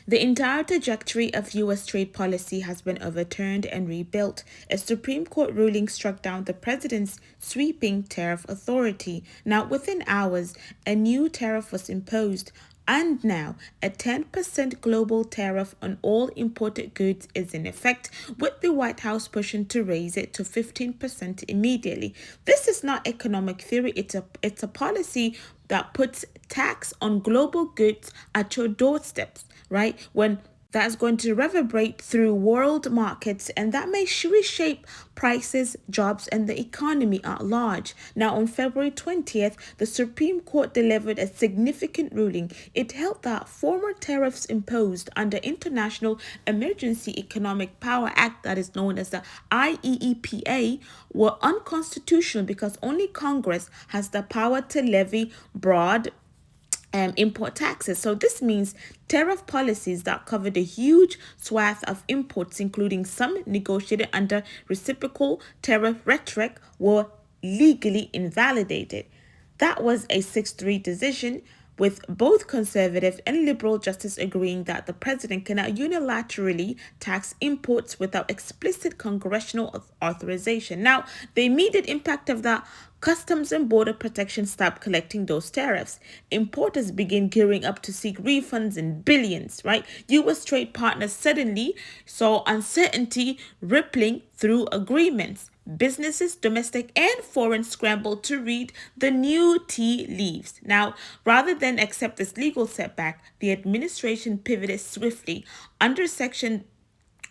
The entire trajectory of U.S. trade policy has been overturned and rebuilt. A Supreme Court ruling struck down the president's sweeping tariff authority. Now, within hours, a new tariff was imposed. And now, a 10% global tariff on all imported goods is in effect, with the White House pushing to raise it to 15% immediately. This is not economic theory, it's a policy that puts tax on global goods at your doorsteps, right? When that's going to reverberate through world markets, and that may reshape prices, jobs, and the economy at large. Now, on February 20th, the Supreme Court delivered a significant ruling. It held that former tariffs imposed under International Emergency Economic Power Act, that is known as the IEEPA, were unconstitutional because only Congress has the power to levy broad import taxes. So this means tariff policies that covered a huge swath of imports, including some negotiated under reciprocal tariff rhetoric, were legally invalidated. That was a 6-3 decision, with both conservative and liberal justices agreeing that the president cannot unilaterally tax imports without explicit congressional authorization. Now, the immediate impact of that: Customs and Border Protection stopped collecting those tariffs. Importers begin gearing up to seek refunds in billions, right? U.S. trade partners suddenly saw uncertainty rippling through agreements. Businesses, domestic and foreign, scrambled to read the new tea leaves. Now, rather than accept this legal setback, the administration pivoted swiftly. Under Section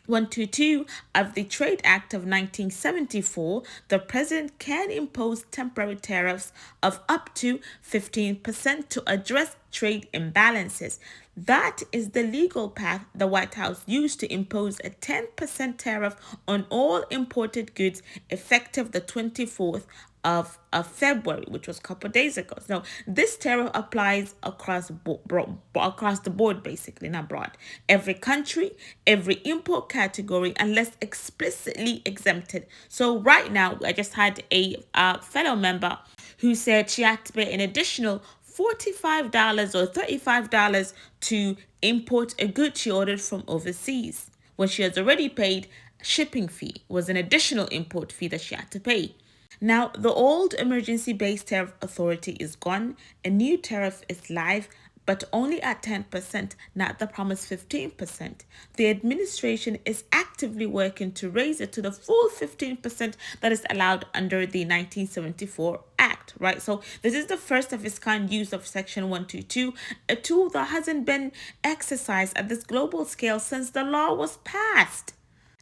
122 of the Trade Act of 1974, the president can impose temporary tariffs of up to 15% to address trade imbalances. That is the legal path the White House used to impose a 10% tariff on all imported goods effective the 24th of February, which was a couple of days ago. So this tariff applies across the board, basically, not broad. Every country, every import category, unless explicitly exempted. So right now, I just had a fellow member who said she had to pay an additional $45 or $35 to import a good she ordered from overseas, when she has already paid shipping fee. Was an additional import fee that she had to pay. Now, the old emergency-based tariff authority is gone. A new tariff is live, but only at 10%, not the promised 15%. The administration is actively working to raise it to the full 15% that is allowed under the 1974 Act, right? So this is the first of its kind use of Section 122, a tool that hasn't been exercised at this global scale since the law was passed.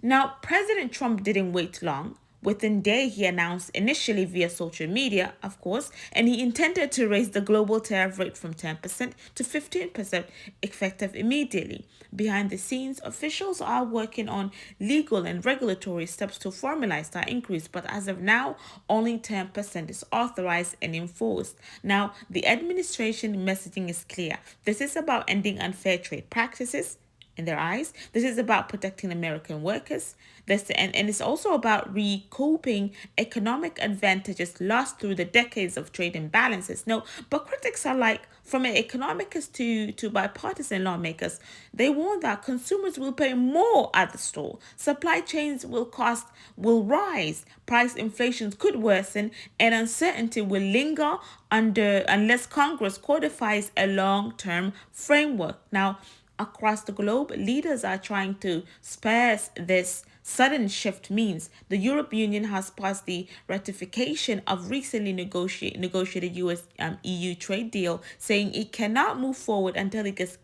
Now, President Trump didn't wait long. Within days, he announced, initially via social media, of course, and he intended to raise the global tariff rate from 10% to 15%, effective immediately. Behind the scenes, officials are working on legal and regulatory steps to formalize that increase, but as of now, only 10% is authorized and enforced. Now, the administration messaging is clear. This is about ending unfair trade practices in their eyes. This is about protecting American workers. And it's also about recouping economic advantages lost through the decades of trade imbalances. No, but critics are like, from economics to bipartisan lawmakers, they warn that consumers will pay more at the store. Supply chains will rise, price inflation could worsen, and uncertainty will linger unless Congress codifies a long-term framework. Now, across the globe, leaders are trying to spare this sudden shift. Means the European Union has passed the ratification of recently negotiated US-EU trade deal, saying it cannot move forward until it gets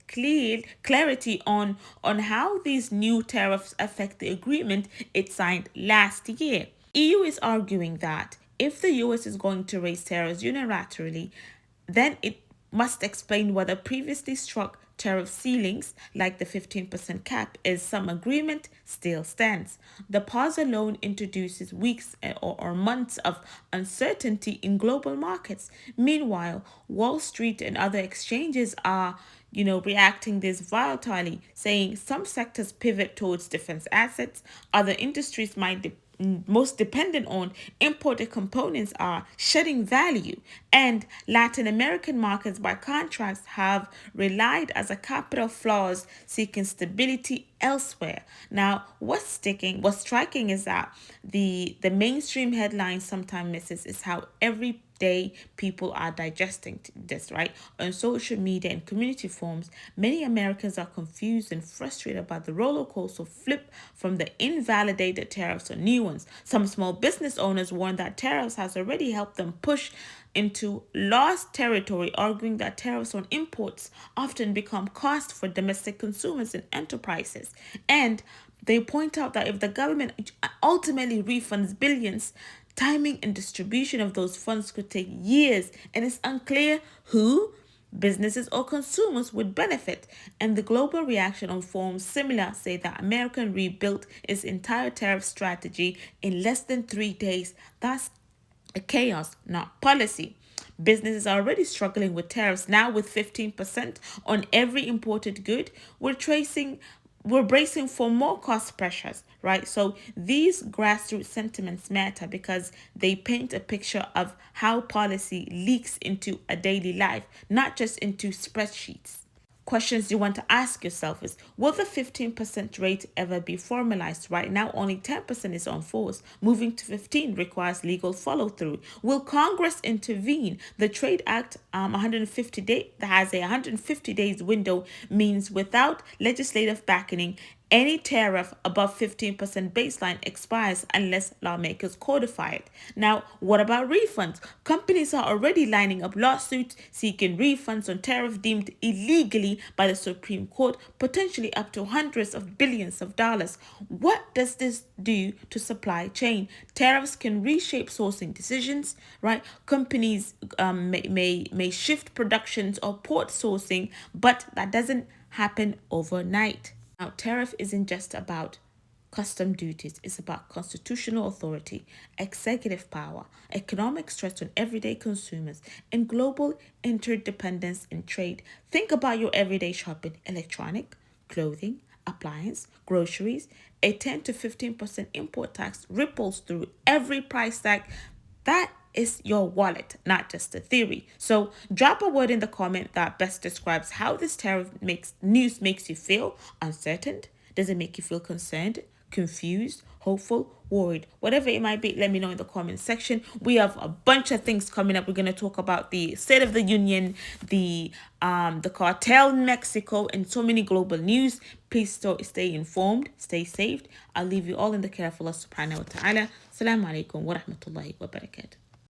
clarity on how these new tariffs affect the agreement it signed last year. EU is arguing that if the US is going to raise tariffs unilaterally, then it must explain whether previously struck tariff ceilings, like the 15% cap, is some agreement, still stands. The pause alone introduces weeks or months of uncertainty in global markets. Meanwhile, Wall Street and other exchanges are reacting this volatility, saying some sectors pivot towards defense assets, other industries might most dependent on imported components are shedding value, and Latin American markets, by contrast, have relied as a capital flows, seeking stability elsewhere. Now, what's striking is that the mainstream headline sometimes misses is how every day people are digesting this, right? On social media and community forums, many Americans are confused and frustrated about the roller coaster flip from the invalidated tariffs to new ones. Some small business owners warn that tariffs has already helped them push into lost territory, arguing that tariffs on imports often become cost for domestic consumers and enterprises. And they point out that if the government ultimately refunds billions, timing and distribution of those funds could take years, and it's unclear who, businesses or consumers, would benefit. And the global reaction on forums similar say that American rebuilt its entire tariff strategy in less than 3 days. That's a chaos, not policy. Businesses are already struggling with tariffs now, with 15% on every imported good. We're bracing for more cost pressures, right? So these grassroots sentiments matter because they paint a picture of how policy leaks into a daily life, not just into spreadsheets. Questions you want to ask yourself is, will the 15% rate ever be formalized? Right now, only 10% is on force. Moving to 15 requires legal follow through. Will Congress intervene? The Trade Act 150 day that has a 150 days window means without legislative backing, any tariff above 15% baseline expires unless lawmakers codify it. Now, what about refunds? Companies are already lining up lawsuits seeking refunds on tariff deemed illegally by the Supreme Court, potentially up to hundreds of billions of dollars. What does this do to supply chain? Tariffs can reshape sourcing decisions, right? Companies may shift productions or port sourcing, but that doesn't happen overnight. Now, tariff isn't just about custom duties, it's about constitutional authority, executive power, economic stress on everyday consumers, and global interdependence in trade. Think about your everyday shopping: electronic, clothing, appliance, groceries. A 10 to 15% import tax ripples through every price tag. That is your wallet, not just a theory. So drop a word in the comment that best describes how this tariff makes you feel. Uncertain? Does it make you feel concerned, confused, hopeful, worried? Whatever it might be, let me know in the comment section. We have a bunch of things coming up. We're going to talk about the State of the Union, the cartel in Mexico, and so many global news. Please stay informed, stay safe. I'll leave you all in the care of Allah subhanahu wa ta'ala. Assalamu alaikum wa rahmatullahi wa barakatuh.